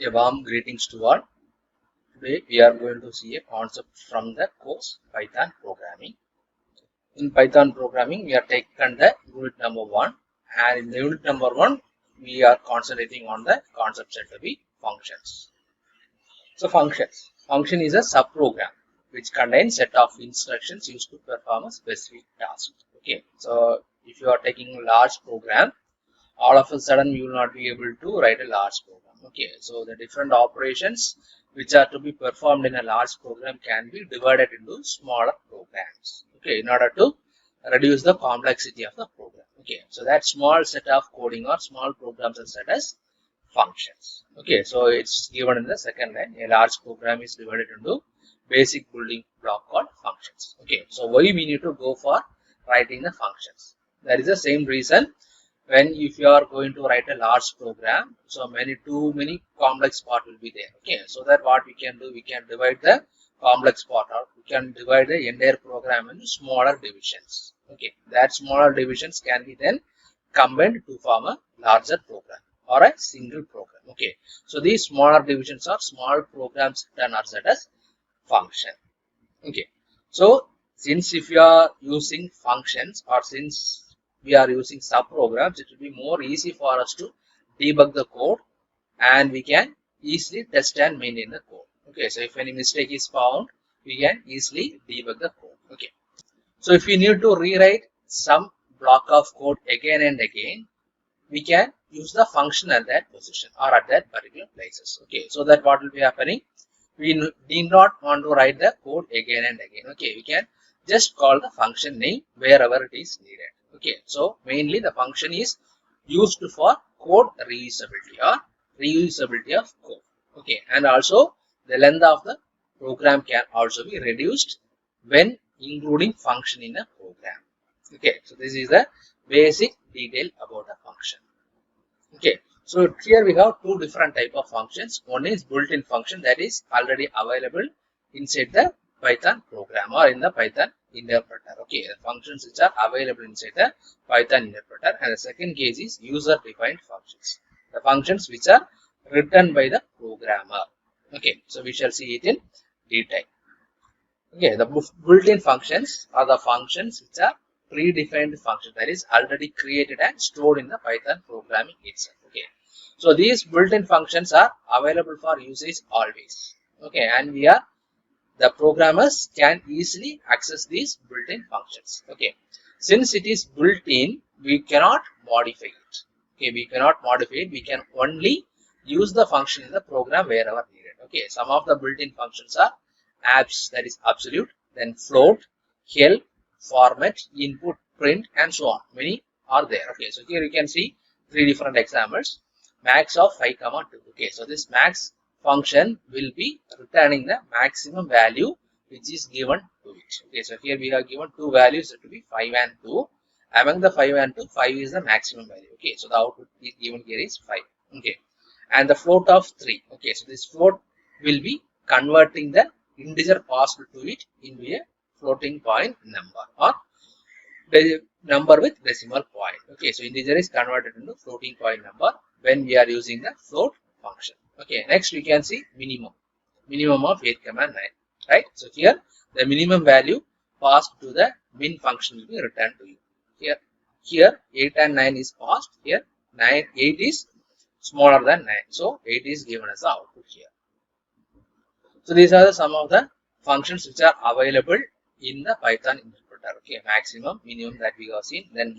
A warm greetings to all. Today we are going to see a concept from the course Python programming. In Python programming, we are taken the unit number 1, and in the unit number 1, we are concentrating on the concept set to be functions. So functions. Function is a subprogram which contains set of instructions used to perform a specific task. Okay. So if you are taking a large program, all of a sudden you will not be able to write a large program. Okay, so the different operations which are to be performed in a large program can be divided into smaller programs. Okay, in order to reduce the complexity of the program. Okay, so that small set of coding or small programs are set as functions. Okay, so it's given in the second line. A large program is divided into basic building block called functions. Okay, so why we need to go for writing the functions? That is the same reason when if you are going to write a large program, so too many complex part will be there. Okay, so that what we can do, we can divide the complex part, or we can divide the entire program into smaller divisions. Okay, that smaller divisions can be then combined to form a larger program or a single program. Okay, so these smaller divisions or small programs then are set as function. Okay, so since if you are using functions, or since we are using subprograms, it will be more easy for us to debug the code, and we can easily test and maintain the code. Okay, so if any mistake is found, we can easily debug the code. Okay, so if we need to rewrite some block of code again and again, we can use the function at that position or at that particular places. Okay, so that what will be happening, we need not want to write the code again and again. Okay, we can just call the function name wherever it is needed. Okay, so mainly the function is used for code reusability or reusability of code. Okay, and also the length of the program can also be reduced when including function in a program. Okay, so this is the basic detail about a function. Okay, so here we have two different type of functions. One is built-in function that is already available inside the Python program or in the Python interpreter. Okay, the functions which are available inside the Python interpreter. And the second case is user-defined functions, the functions which are written by the programmer. Okay, so we shall see it in detail. Okay, the built-in functions are the functions which are predefined functions, that is already created and stored in the Python programming itself. Okay, so these built-in functions are available for usage always. Okay, and the programmers can easily access these built-in functions. Okay, since it is built-in, we cannot modify it. Okay, we cannot modify it. We can only use the function in the program wherever needed. Okay, some of the built-in functions are abs, that is absolute, then float, help, format, input, print, and so on. Many are there. Okay, so here you can see three different examples. Max of 5, 2. Okay, so this max function will be returning the maximum value which is given to it. Okay, so here we have given two values to be 5 and 2. Among the 5 and 2, 5 is the maximum value. Okay, so the output is given here is 5. Okay, and the float of 3. Okay, so this float will be converting the integer passed to it into a floating point number or the number with decimal point. Okay, so integer is converted into floating point number when we are using the float function. Okay, next we can see minimum of 8, 9. Right, so here the minimum value passed to the min function will be returned to you. Here 8 and 9 is passed. Here 8 is smaller than 9, so 8 is given as the output here. So these are some of the functions which are available in the Python interpreter. Okay, maximum, minimum that we have seen. Then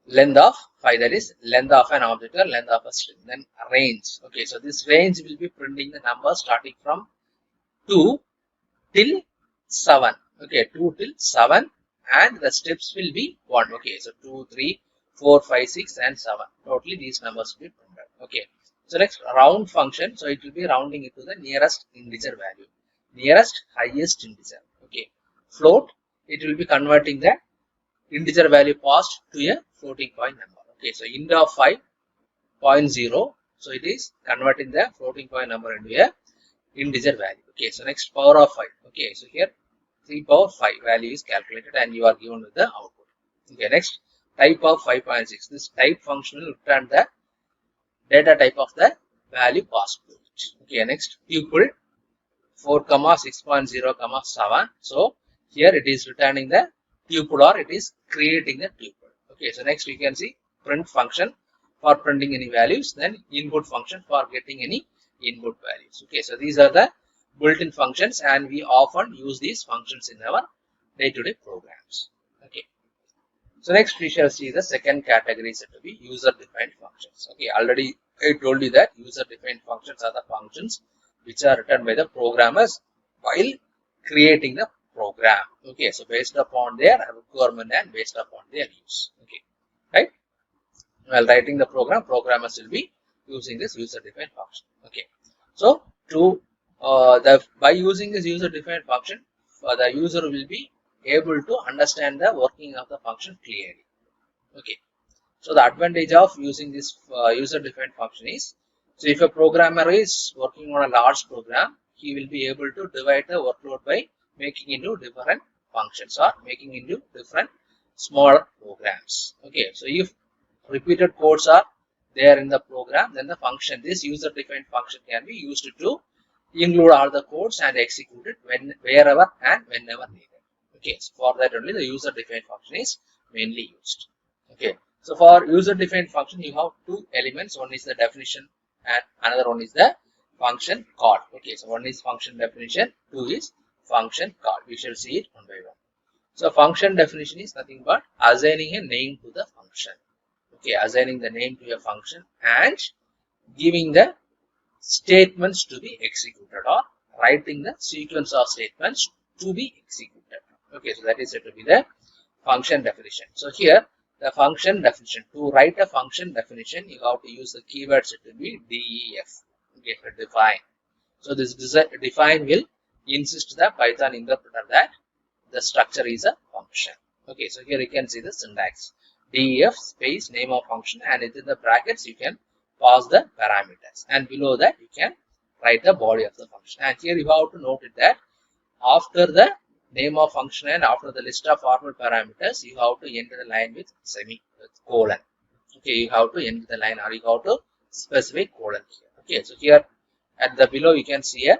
length of 5, that is length of an object or length of a string. Then range. Okay, so this range will be printing the number starting from 2 till 7. Okay, 2 till 7, and the steps will be 1. Okay, so 2, 3, 4, 5, 6, and 7. Totally these numbers will be printed. Okay. So next, round function. So it will be rounding it to the nearest integer value, nearest highest integer. Okay, float, it will be converting the integer value passed to a floating point number. Okay, so int of 5.0, so it is converting the floating point number into a integer value. Okay, so next, power of 5. Okay, so here 3 power 5 value is calculated and you are given with the output. Okay, next, type of 5.6. This type function will return the data type of the value passed to it. Okay, next tuple 4,6.0,7. So here it is returning the tuple or it is creating the tuple. Okay, so next we can see print function for printing any values, then input function for getting any input values. Okay, so these are the built-in functions and we often use these functions in our day-to-day programs. Okay, so next we shall see the second category said to be user-defined functions. Okay, already I told you that user-defined functions are the functions which are written by the programmers while creating the program. Okay, so based upon their requirement and based upon their use. Okay, right? While writing the program, programmers will be using this user-defined function. Okay, so to by using this user-defined function, the user will be able to understand the working of the function clearly. Okay, so the advantage of using this user-defined function is, so if a programmer is working on a large program, he will be able to divide the workload by making into different functions or making into different smaller programs. Okay, so if repeated codes are there in the program, then the function, this user-defined function can be used to include all the codes and execute it wherever and whenever needed. Okay, so for that only the user-defined function is mainly used. Okay, so for user-defined function, you have two elements. One is the definition and another one is the function call. Okay, so one is function definition, two is function call. We shall see it one by one. So function definition is nothing but assigning a name to the function. Okay, assigning the name to a function and giving the statements to be executed or writing the sequence of statements to be executed. Okay, so that is said to be the function definition. So here the function definition, to write a function definition, you have to use the keyword set to be def. Okay, for define. So this define will insist the Python interpreter that the structure is a function. Okay, so here you can see the syntax. Def space name of function, and within the brackets you can pass the parameters, and below that you can write the body of the function. And here you have to note it that after the name of function and after the list of formal parameters, you have to enter the line with semicolon. Okay, you have to enter the line or you have to specify colon here. Okay, so here at the below you can see a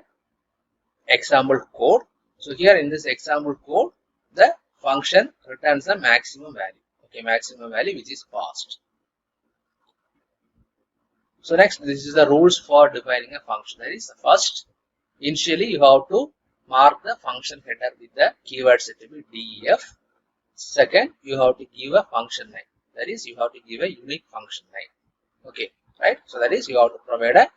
example code. So here in this example code, the function returns the maximum value. Okay, maximum value which is passed. So next, this is the rules for defining a function. That is, first, initially you have to mark the function header with the keyword set to be def. Second, you have to give a function name. That is, you have to give a unique function name. Okay, right? So that is, you have to provide a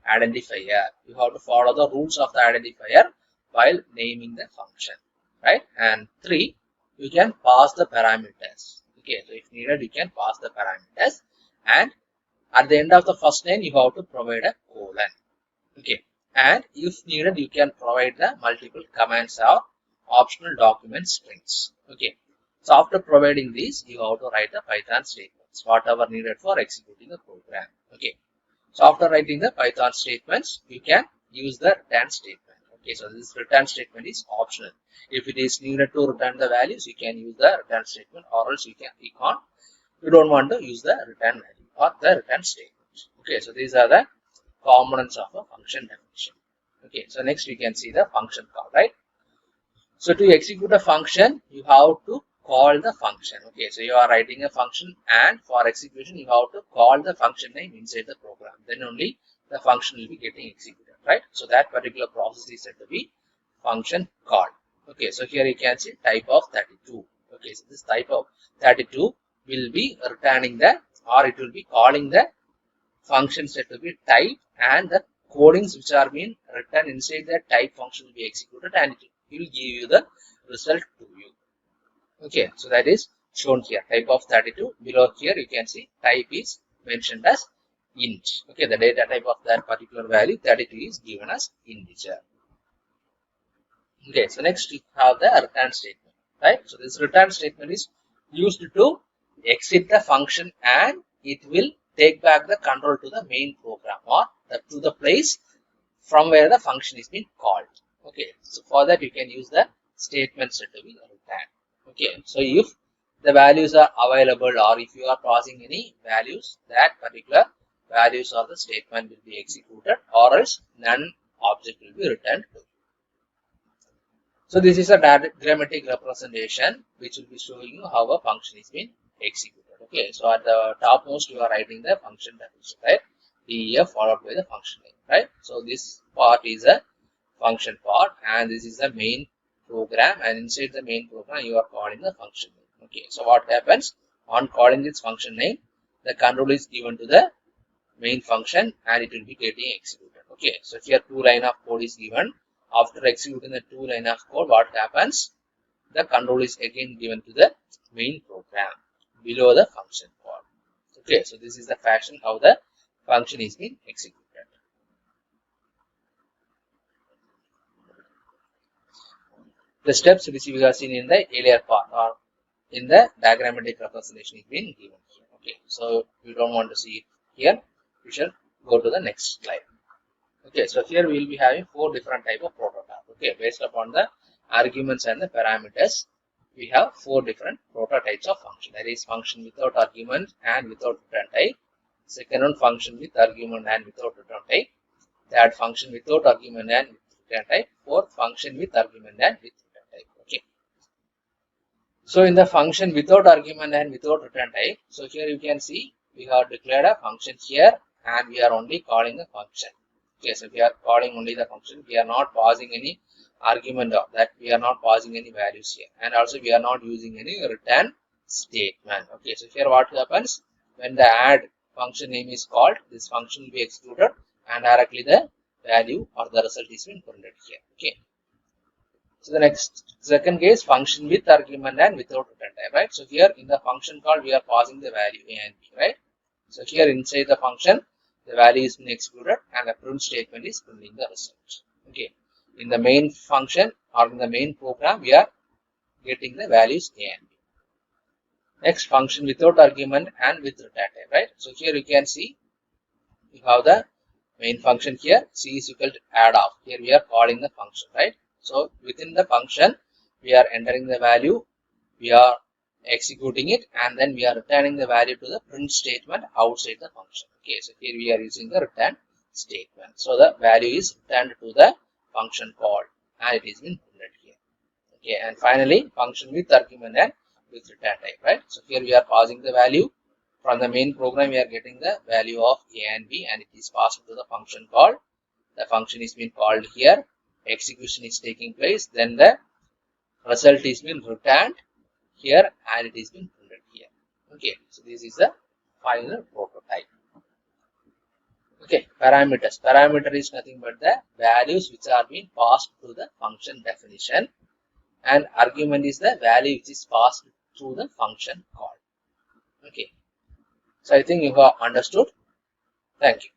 identifier. You have to follow the rules of the identifier while naming the function, right? And three, you can pass the parameters. Okay, so if needed, you can pass the parameters, and at the end of the first line, you have to provide a colon. Okay, and if needed, you can provide the multiple commands or optional document strings. Okay, so after providing these, you have to write the Python statements, whatever needed for executing the program. Okay, so after writing the Python statements, you can use the return statement. Okay, so this return statement is optional. If it is needed to return the values, you can use the return statement, or else you don't want to use the return value or the return statement. Okay, so these are the components of a function definition. Okay, so next we can see the function call, right? So to execute a function, you have to call the function. Okay, so you are writing a function, and for execution, you have to call the function name inside the program. Then only the function will be getting executed, right? So that particular process is said to be function call. Okay, so here you can see type of 32. Okay, so this type of 32 will be returning the, or it will be calling the function set to be type, and the codings which are being written inside the type function will be executed, and it will give you the result to you. Okay, so that is shown here, type of 32. Below here you can see type is mentioned as int. Okay, the data type of that particular value 32 is given as integer. Okay, so next we have the return statement, right? So this return statement is used to exit the function, and it will take back the control to the main program or to the place from where the function is being called. Okay, so for that you can use the statement set to be return. Okay, so if the values are available, or if you are passing any values, that particular values of the statement will be executed, or else none object will be returned to you. So this is a diagrammatic representation which will be showing you how a function is being executed. Okay, so at the topmost you are writing the function definition, right? DEF followed by the function name, right? So this part is a function part, and this is the main program, and inside the main program you are calling the function name. Okay, so what happens on calling this function name, the control is given to the main function and it will be getting executed. Okay, so here 2 line of code is given. After executing the 2 line of code, what happens? The control is again given to the main program below the function call. Okay, so this is the fashion how the function is being executed. The steps which we have seen in the earlier part or in the diagrammatic representation is being given here. Okay, so we don't want to see it here. We shall go to the next slide. Okay, so here we will be having 4 different type of prototype. Okay, based upon the arguments and the parameters, we have 4 different prototypes of function. That is function without argument and without return type. Second one, function with argument and without return type. Third, function without argument and with return type. Fourth, function with argument and with return type. Okay. So in the function without argument and without return type, so here you can see we have declared a function here and we are only calling the function. Okay, so we are calling only the function. We are not passing any argument of that. We are not passing any values here, and also we are not using any return statement. Okay, so here what happens when the add function name is called, this function will be executed and directly the value or the result is being printed here. Okay. So the next second case, function with argument and without return type, right? So here in the function call we are passing the value a and b, right? So here inside the function the value is being executed and the print statement is printing the result. Okay. In the main function or in the main program we are getting the values a and b. Next, function without argument and with return type, right? So here you can see we have the main function here, c is equal to add off. Here we are calling the function, right? So within the function we are entering the value, we are executing it, and then we are returning the value to the print statement outside the function. Okay, so here we are using the return statement. So the value is returned to the function called and it is been printed here. Okay, and finally function with argument and with return type, right? So here we are passing the value from the main program. We are getting the value of a and b and it is passed to the function called. The function is being called here, execution is taking place, then the result is being returned here and it is being printed here. Okay, so this is the final prototype. Okay, parameters. Parameter is nothing but the values which are being passed to the function definition, and argument is the value which is passed through the function call. Okay, so I think you have understood. Thank you.